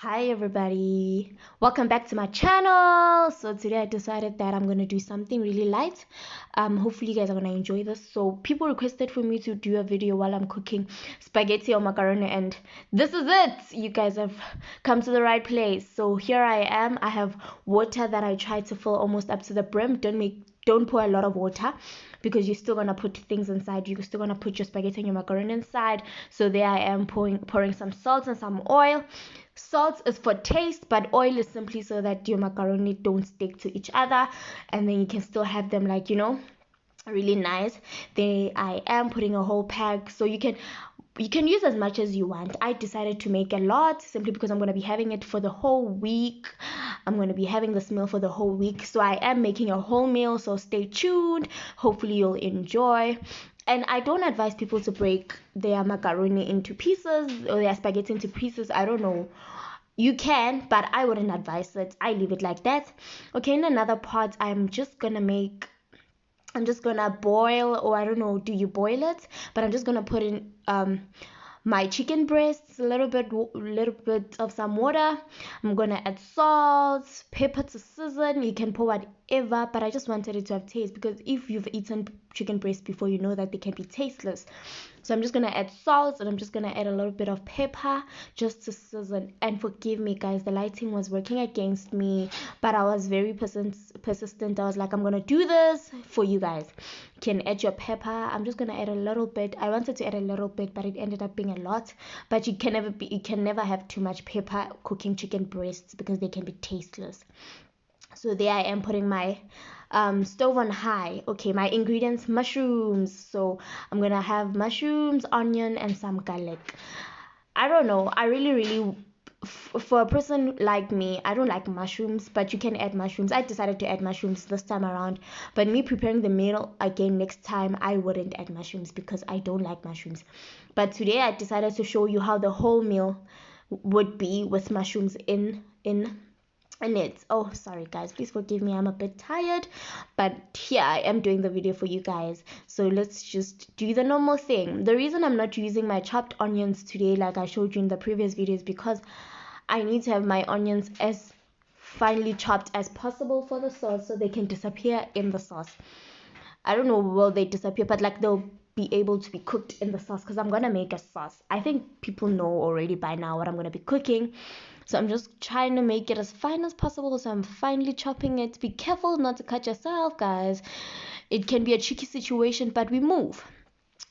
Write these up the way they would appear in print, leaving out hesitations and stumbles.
Hi everybody, welcome back to my channel. So today I decided that I'm gonna do something really light. Hopefully you guys are gonna enjoy this. So people requested for me to do a video while I'm cooking spaghetti or macaroni, and this is it. You guys have come to the right place. So here I am. I have water that I tried to fill almost up to the brim. Don't pour a lot of water because you're still gonna put things inside. You're still gonna put your spaghetti and your macaroni inside. So there I am pouring some salt and some oil. Salt is for taste, but oil is simply so that your macaroni don't stick to each other, and then you can still have them really nice. Then I am putting a whole pack, so you can use as much as you want. I decided to make a lot simply because I'm going to be having it for the whole week. I'm going to be having this meal for the whole week, so I am making a whole meal, so stay tuned. Hopefully you'll enjoy. And I don't advise people to break their macaroni into pieces or their spaghetti into pieces. I don't know, you can, but I wouldn't advise it. I leave it like that. Okay, in another pot I'm just gonna boil, or I don't know, do you boil it? But I'm just gonna put in my chicken breasts, a little bit of some water. I'm gonna add salt, pepper to season. You can pour whatever, but I just wanted it to have taste, because if you've eaten chicken breast before, you know that they can be tasteless. So I'm just gonna add salt, and I'm just gonna add a little bit of pepper just to season. And forgive me guys, the lighting was working against me, but I was very persistent. I was like, I'm gonna do this for you guys. You can add your pepper. I'm just gonna add a little bit. I wanted to add a little bit, but it ended up being a lot. But you can never have too much pepper cooking chicken breasts, because they can be tasteless. So there I am putting my stove on high. Okay, my ingredients: mushrooms. So I'm gonna have mushrooms, onion, and some garlic. I don't know, I really for a person like me, I don't like mushrooms, but you can add mushrooms. I decided to add mushrooms this time around, but me preparing the meal again next time, I wouldn't add mushrooms because I don't like mushrooms. But today I decided to show you how the whole meal would be with mushrooms in it. Oh, sorry guys, please forgive me, I'm a bit tired, but here I am doing the video for you guys. So let's just do the normal thing. The reason I'm not using my chopped onions today like I showed you in the previous videos, because I need to have my onions as finely chopped as possible for the sauce, so they can disappear in the sauce. I don't know, will they disappear, but like they'll be able to be cooked in the sauce, because I'm gonna make a sauce. I think people know already by now what I'm gonna be cooking, so I'm just trying to make it as fine as possible. So I'm finely chopping it. Be careful not to cut yourself, guys. It can be a tricky situation, but we move.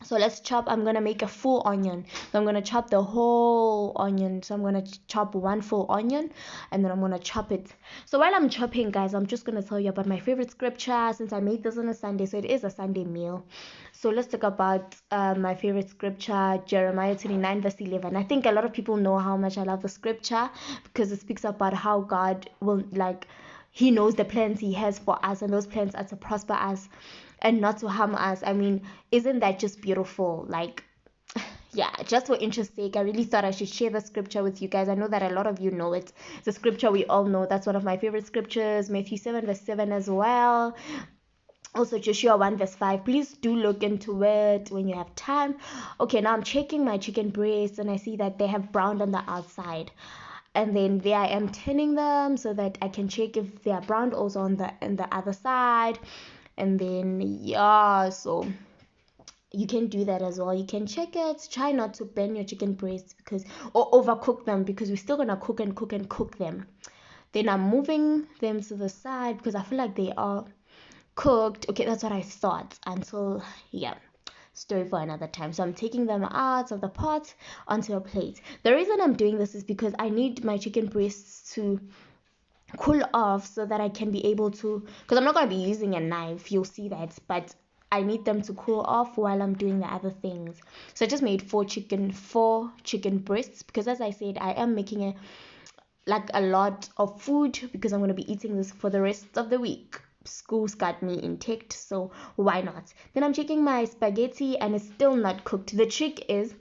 So let's chop. I'm gonna make a full onion, so I'm gonna chop the whole onion. So I'm gonna chop one full onion, and then I'm gonna chop it. So while I'm chopping guys, I'm just gonna tell you about my favorite scripture, since I made this on a Sunday, so it is a Sunday meal. So let's talk about my favorite scripture, Jeremiah 29 verse 11. I think a lot of people know how much I love the scripture, because it speaks about how God will, like, he knows the plans he has for us, and those plans are to prosper us and not to harm us. I mean, isn't that just beautiful? Like, yeah, just for interest's sake, I really thought I should share the scripture with you guys. I know that a lot of you know it. It's a scripture we all know. That's one of my favorite scriptures. Matthew 7 verse 7 as well. Also Joshua 1 verse 5. Please do look into it when you have time. Okay, now I'm checking my chicken breasts, and I see that they have browned on the outside, and then there I am turning them so that I can check if they are browned also on the other side. And then yeah, so you can do that as well. You can check it. Try not to burn your chicken breasts, because, or overcook them, because we're still gonna cook and cook and cook them. Then I'm moving them to the side because I feel like they are cooked. Okay, that's what I thought until, yeah, story for another time. So I'm taking them out of the pot onto a plate. The reason I'm doing this is because I need my chicken breasts to cool off, so that I can be able to, because I'm not going to be using a knife, you'll see that, but I need them to cool off while I'm doing the other things. So I just made four chicken breasts, because as I said, I am making a lot of food, because I'm going to be eating this for the rest of the week. School's got me intact, so why not? Then I'm checking my spaghetti, and it's still not cooked. The trick is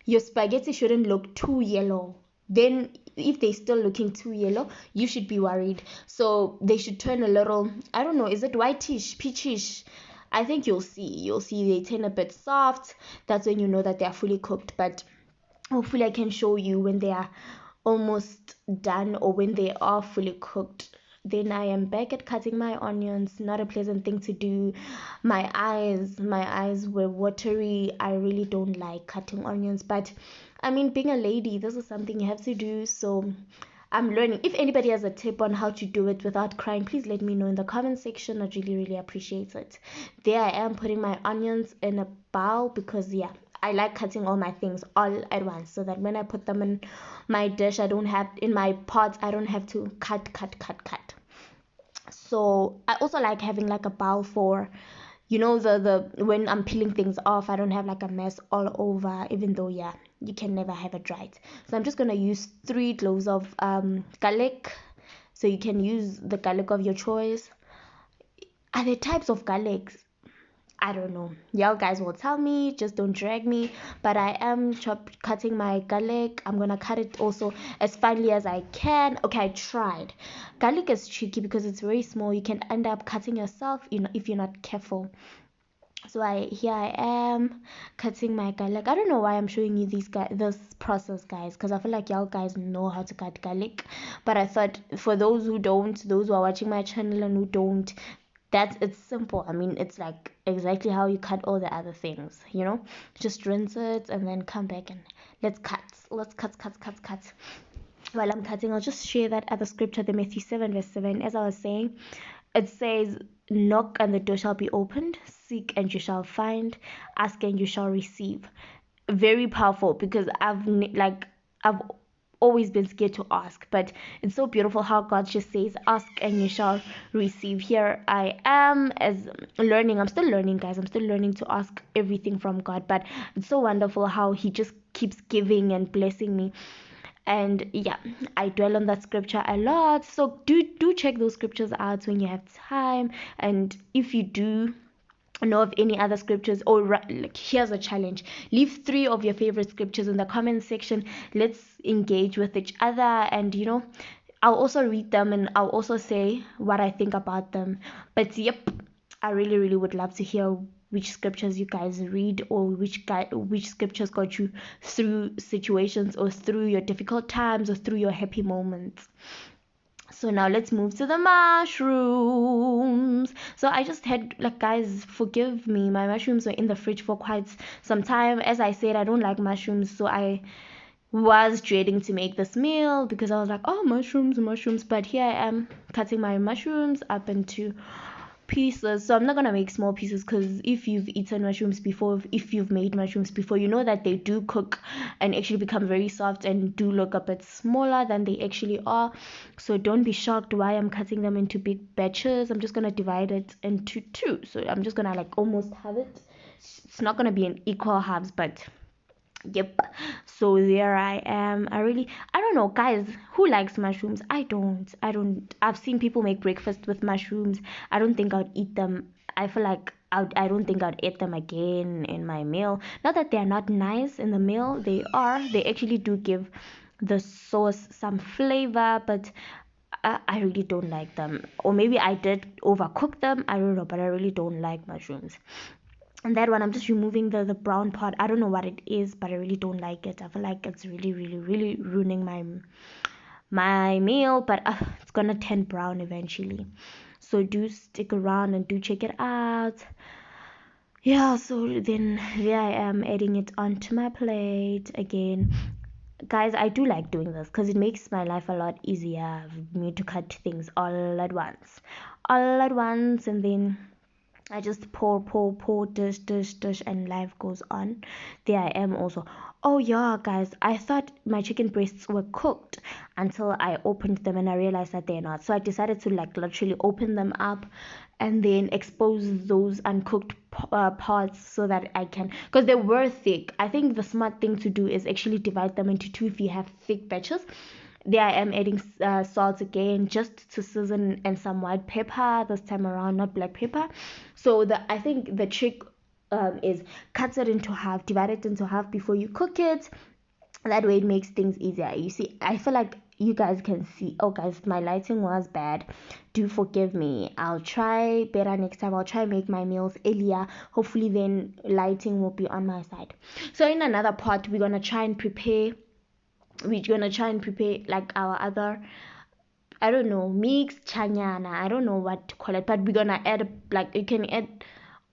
your spaghetti shouldn't look too yellow. Then if they're still looking too yellow, you should be worried. So they should turn a little, I don't know, is it whitish, peachish? I think you'll see they turn a bit soft. That's when you know that they are fully cooked. But hopefully I can show you when they are almost done or when they are fully cooked, then I am back at cutting my onions. Not a pleasant thing to do. My eyes were watery. I really don't like cutting onions, but I mean, being a lady, this is something you have to do. So I'm learning. If anybody has a tip on how to do it without crying, please let me know in the comment section. I'd really, really appreciate it. There I am putting my onions in a bowl because, yeah, I like cutting all my things all at once so that when I put them in my dish, in my pot, I don't have to cut, cut, cut, cut. So I also like having like a bowl for, the when I'm peeling things off, I don't have like a mess all over, even though, yeah, you can never have it right. So I'm just gonna use 3 cloves of garlic. So you can use the garlic of your choice. Are there types of garlics? I don't know. Y'all guys will tell me. Just don't drag me. But I am cutting my garlic. I'm gonna cut it also as finely as I can. Okay, I tried. Garlic is tricky because it's very small. You can end up cutting yourself, if you're not careful. So here I am cutting my garlic. I don't know why I'm showing you this process, guys, because I feel like y'all guys know how to cut garlic. But I thought for those who don't, those who are watching my channel and who don't, it's simple. I mean, it's like exactly how you cut all the other things, just rinse it and then come back and let's cut, while I'm cutting. I'll just share that other scripture, the Matthew 7 verse 7. As I was saying, it says, knock and the door shall be opened, seek and you shall find, ask and you shall receive. Very powerful, because I've always been scared to ask, but it's so beautiful how God just says, ask and you shall receive. Here I am I'm still learning, guys. I'm still learning to ask everything from God, but it's so wonderful how he just keeps giving and blessing me. And yeah, I dwell on that scripture a lot. So do check those scriptures out when you have time. And if you do know of any other scriptures, or like, here's a challenge: leave 3 of your favorite scriptures in the comment section. Let's engage with each other, and I'll also read them and I'll also say what I think about them. But yep, I really, really would love to hear which scriptures you guys read, or which scriptures got you through situations, or through your difficult times, or through your happy moments. So now let's move to the mushrooms. So I just had, like, guys, forgive me, my mushrooms were in the fridge for quite some time. As I said, I don't like mushrooms, so I was dreading to make this meal because I was like, oh, mushrooms. But here I am cutting my mushrooms up into pieces. So I'm not gonna make small pieces, because if you've eaten mushrooms before, if you've made mushrooms before, you know that they do cook and actually become very soft and do look a bit smaller than they actually are. So don't be shocked why I'm cutting them into big batches. I'm just gonna divide it into 2. So I'm just gonna like almost have it. It's not gonna be an equal halves, but yep. So there I am. I don't know, guys, who likes mushrooms? I've seen people make breakfast with mushrooms. I don't think I'd eat them. I feel like I don't think I'd eat them again in my meal. Not that they're not nice in the meal, they actually do give the sauce some flavor, but I really don't like them. Or maybe I did overcook them, I don't know, but I really don't like mushrooms. And that one, I'm just removing the brown part. I don't know what it is, but I really don't like it. I feel like it's really, really, really ruining my meal, but it's gonna turn brown eventually. So do stick around and do check it out. Yeah, so then there I am, adding it onto my plate again. Guys, I do like doing this because it makes my life a lot easier for me to cut things all at once. And then I just pour, dish, and life goes on. There I am also. Oh yeah, guys, I thought my chicken breasts were cooked until I opened them and I realized that they're not. So I decided to like literally open them up and then expose those uncooked parts so that I can, because they were thick. I think the smart thing to do is actually divide them into 2 if you have thick batches. There I am adding salt again, just to season, and some white pepper this time around, not black pepper. So I think the trick is cut it into half, divide it into half before you cook it. That way it makes things easier. You see, I feel like you guys can see. Oh guys, my lighting was bad, do forgive me. I'll try better next time. I'll try make my meals earlier. Hopefully then lighting will be on my side. So in another pot, we're gonna try and prepare we're gonna try and prepare like our other, I don't know, mix chanyana, I don't know what to call it, but we're gonna add, like, you can add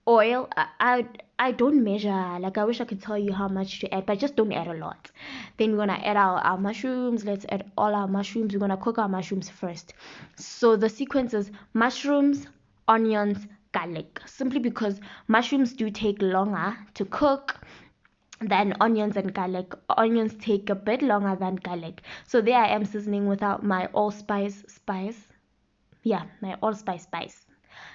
oil. I don't measure, like, I wish I could tell you how much to add, but just don't add a lot. Then we're gonna add our mushrooms. Let's add all our mushrooms. We're gonna cook our mushrooms first. So the sequence is mushrooms, onions, garlic, simply because mushrooms do take longer to cook than onions and garlic. Onions take a bit longer than garlic. So there I am seasoning without my allspice spice. Yeah, my allspice spice.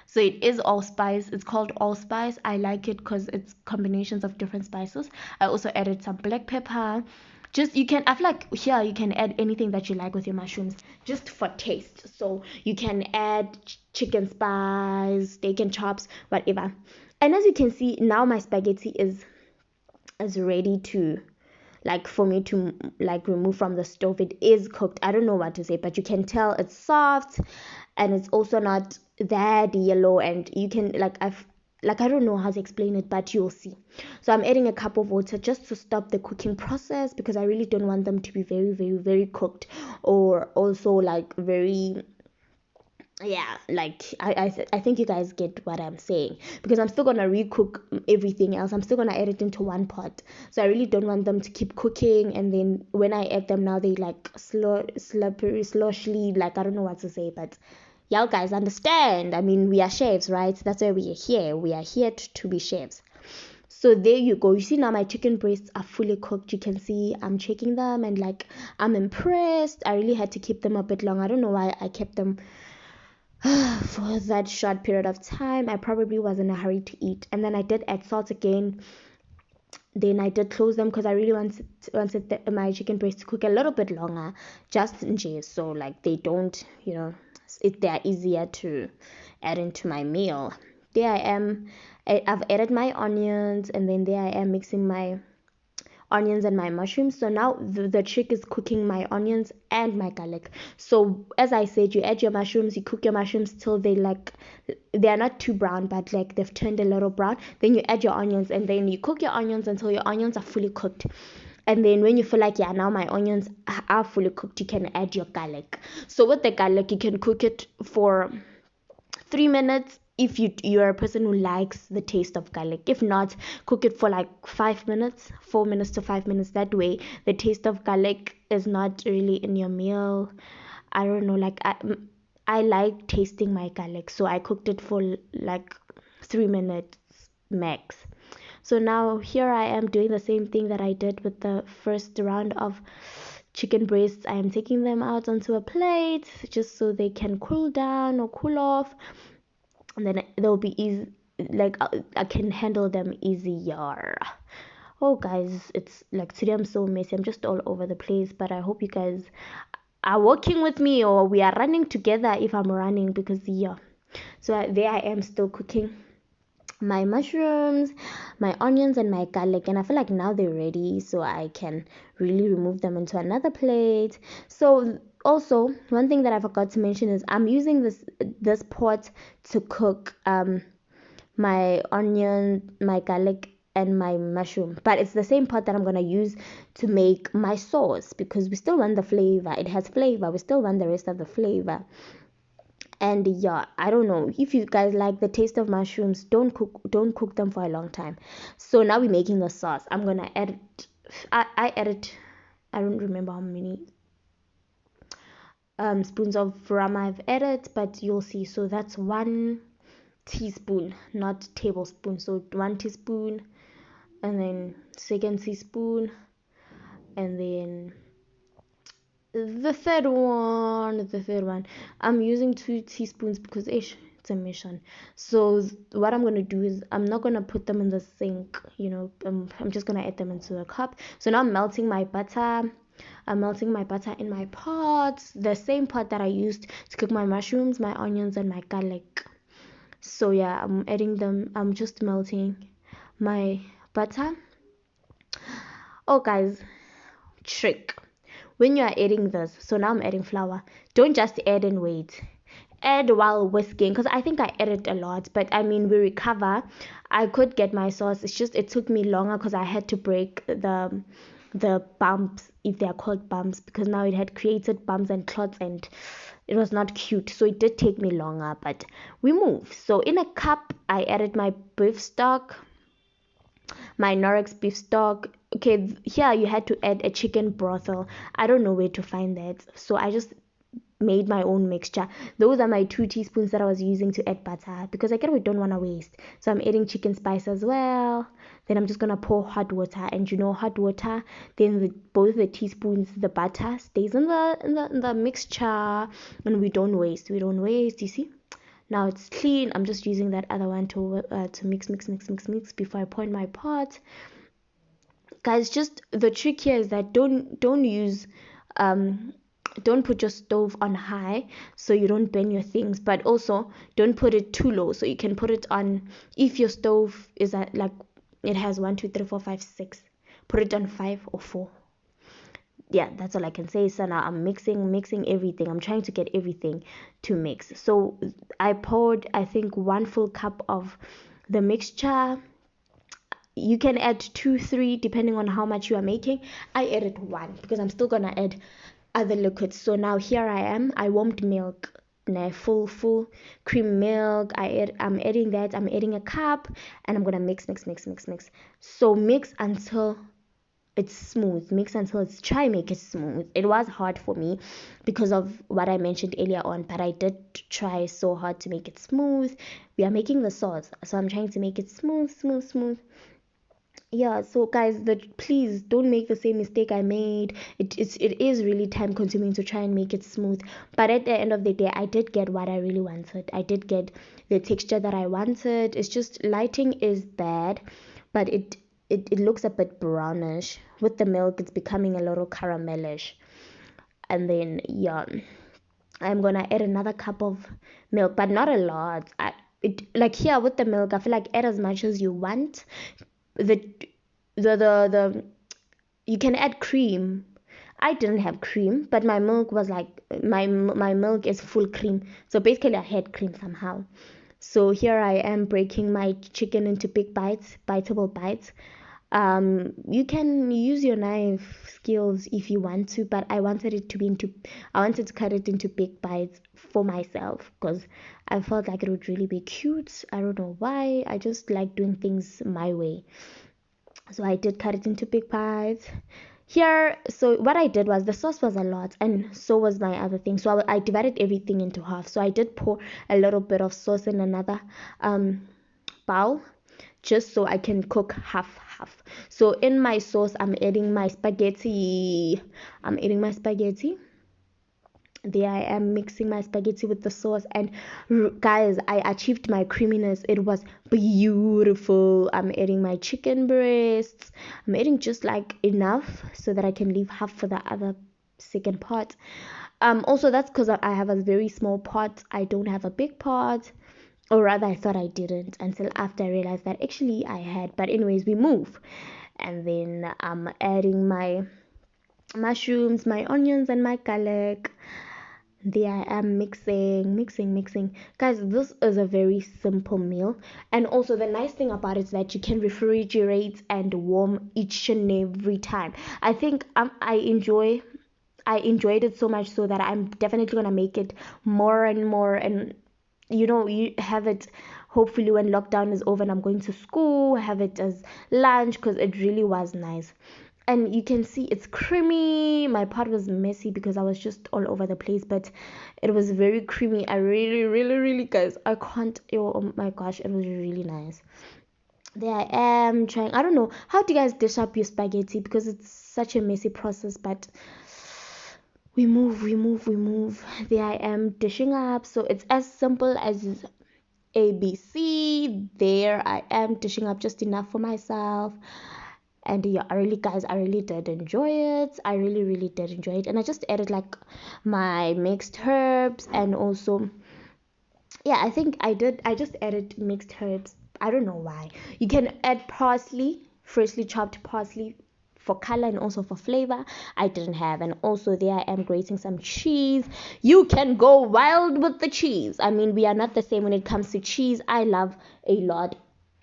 So it is allspice. It's called allspice. I like it because it's combinations of different spices. I also added some black pepper. Just, you can, I feel like here you can add anything that you like with your mushrooms, just for taste. So you can add chicken spice, steak and chops, whatever. And as you can see, now my spaghetti is ready to, like, for me to, like, remove from the stove. It is cooked. I don't know what to say, but you can tell it's soft, and it's also not that yellow, and you can, like, I don't know how to explain it, but you'll see. So I'm adding a cup of water just to stop the cooking process, because I really don't want them to be very, very, very cooked, or also like very, yeah, like, I think you guys get what I'm saying, because I'm still gonna recook everything else. I'm still gonna add it into one pot. So I really don't want them to keep cooking, and then when I add them, now they like slippery, sloshily, like, I don't know what to say, but y'all guys understand. I mean, we are chefs, right? That's why we are here. We are here to be chefs. So there you go. You see, now my chicken breasts are fully cooked. You can see I'm checking them, and like, I'm impressed. I really had to keep them a bit long. I don't know why I kept them for that short period of time. I probably was in a hurry to eat, and then I did add salt again. Then I did close them because I really wanted my chicken breast to cook a little bit longer, just in case, so like they don't, they're easier to add into my meal. There I am. I've added my onions, and then there I am mixing my onions and my mushrooms. So now the trick is cooking my onions and my garlic. So as I said, you add your mushrooms, you cook your mushrooms till they are not too brown, but like they've turned a little brown. Then you add your onions, and then you cook your onions until your onions are fully cooked. And then when you feel like, yeah, now my onions are fully cooked, you can add your garlic. So with the garlic, you can cook it for 3 minutes if you're a person who likes the taste of garlic. If not, cook it for like 5 minutes, 4 minutes to 5 minutes. That way the taste of garlic is not really in your meal. I don't know, like, I like tasting my garlic, so I cooked it for like 3 minutes max. So now here I am doing the same thing that I did with the first round of chicken breasts. I am taking them out onto a plate just so they can cool down or cool off, and then they'll be easy, like, I can handle them easier. Oh guys, it's like today I'm so messy. I'm just all over the place, but I hope you guys are working with me, or we are running together if I'm running, because yeah. So there I am, still cooking my mushrooms, my onions, and my garlic, and I feel like now they're ready, so I can really remove them into another plate. So also, one thing that I forgot to mention is I'm using this pot to cook my onion, my garlic, and my mushroom, but it's the same pot that I'm gonna use to make my sauce, because we still want the flavor. It has flavor, we still want the rest of the flavor. And yeah, I don't know if you guys like the taste of mushrooms, don't cook them for a long time. So now we're making the sauce. I'm gonna add it. I added, I don't remember how many spoons of rum I've added, but you'll see. So that's 1 teaspoon, not tablespoon. So 1 teaspoon, and then second teaspoon, and then the third one, I'm using 2 teaspoons because it's a mission. So what I'm gonna do is I'm not gonna put them in the sink, I'm just gonna add them into a cup. So now I'm melting my butter. I'm melting my butter in my pot, the same pot that I used to cook my mushrooms, my onions, and my garlic. So yeah, I'm adding them. I'm just melting my butter. Oh guys, trick when you are adding this. So now I'm adding flour. Don't just add and wait. Add while whisking, because I think I added a lot, but I mean, we recover. I could get my sauce. It's just it took me longer because I had to break the bumps, if they are called bumps, because now it had created bumps and clots, and it was not cute. So it did take me longer, but we moved. So in a cup, I added my beef stock, my Norex beef stock. Okay, here you had to add a chicken brothel. I don't know where to find that, so I just made my own mixture. Those are my 2 teaspoons that I was using to add butter, because I we don't want to waste. So I'm adding chicken spice as well. Then I'm just gonna pour hot water, and hot water, then both the teaspoons, the butter stays in the mixture, and we don't waste. You see. Now it's clean. I'm just using that other one to mix before I pour in my pot. Guys, just the trick here is that don't use don't put your stove on high so you don't burn your things, but also don't put it too low. So you can put it on, if your stove is at like it has 1 2 3 4 5 6, put it on 5 or 4. Yeah, that's all I can say. So now I'm mixing everything. I'm trying to get everything to mix. So I poured, I think, 1 full cup of the mixture. You can add 2 3 depending on how much you are making. I added 1 because I'm still gonna add other liquids. So now here I am. I warmed milk, full cream milk. I'm adding that. I'm adding a cup, and I'm gonna mix. So mix until it's smooth. Try make it smooth. It was hard for me because of what I mentioned earlier on, but I did try so hard to make it smooth. We are making the sauce, so I'm trying to make it smooth. Yeah, so guys, please don't make the same mistake I made. It is really time consuming to try and make it smooth, but at the end of the day, I did get what I really wanted. I did get the texture that I wanted. It's just lighting is bad, but it looks a bit brownish. With the milk, it's becoming a little caramelish. And then yeah, I'm gonna add another cup of milk, but not a lot. Like here with the milk, I feel like add as much as you want. The the You can add cream. I didn't have cream, but my milk was like my milk is full cream. So basically I had cream somehow. So here I am breaking my chicken into big biteable bites. You can use your knife skills if you want to, but I wanted to cut it into big bites for myself because I felt like it would really be cute. I don't know why. I just like doing things my way. So I did cut it into big bites here. So what I did was, the sauce was a lot, and so was my other thing. So I divided everything into half. So I did pour a little bit of sauce in another bowl, just so I can cook half. So in my sauce, I'm adding my spaghetti. There I am mixing my spaghetti with the sauce, and guys, I achieved my creaminess. It was beautiful. I'm adding my chicken breasts. I'm adding just like enough so that I can leave half for the other second pot. Also, that's because I have a very small pot. I don't have a big pot, or rather I thought I didn't, until after I realized that actually I had. But anyways, we move, and then I'm adding my mushrooms, my onions, and my garlic. There I am mixing. Guys, this is a very simple meal. And also the nice thing about it is that you can refrigerate and warm each and every time. I think I enjoyed it so much so that I'm definitely gonna make it more and more. And you have it hopefully when lockdown is over and I'm going to school, have it as lunch, because it really was nice. And you can see it's creamy. My pot was messy because I was just all over the place, but it was very creamy. I really, guys, I can't. Oh my gosh, it was really nice. There I am trying. I don't know, how do you guys dish up your spaghetti, because it's such a messy process, but we move. There I am dishing up. So it's as simple as ABC. There I am dishing up just enough for myself. And yeah, I really did enjoy it. I really did enjoy it. And I just added like my mixed herbs, and also yeah, I think I just added mixed herbs. I don't know why. You can add parsley, freshly chopped parsley, for color and also for flavor. I didn't have. And also there I am grating some cheese. You can go wild with the cheese. I mean, we are not the same when it comes to cheese. I love a lot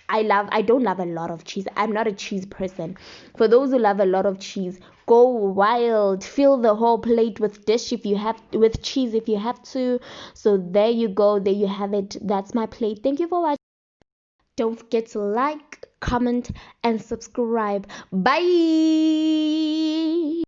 I don't love a lot of cheese. I'm not a cheese person. For those who love a lot of cheese, go wild. Fill the whole plate with dish if you have with cheese if you have to. So there you go. There you have it. That's my plate. Thank you for watching. Don't forget to like, comment, and subscribe. Bye.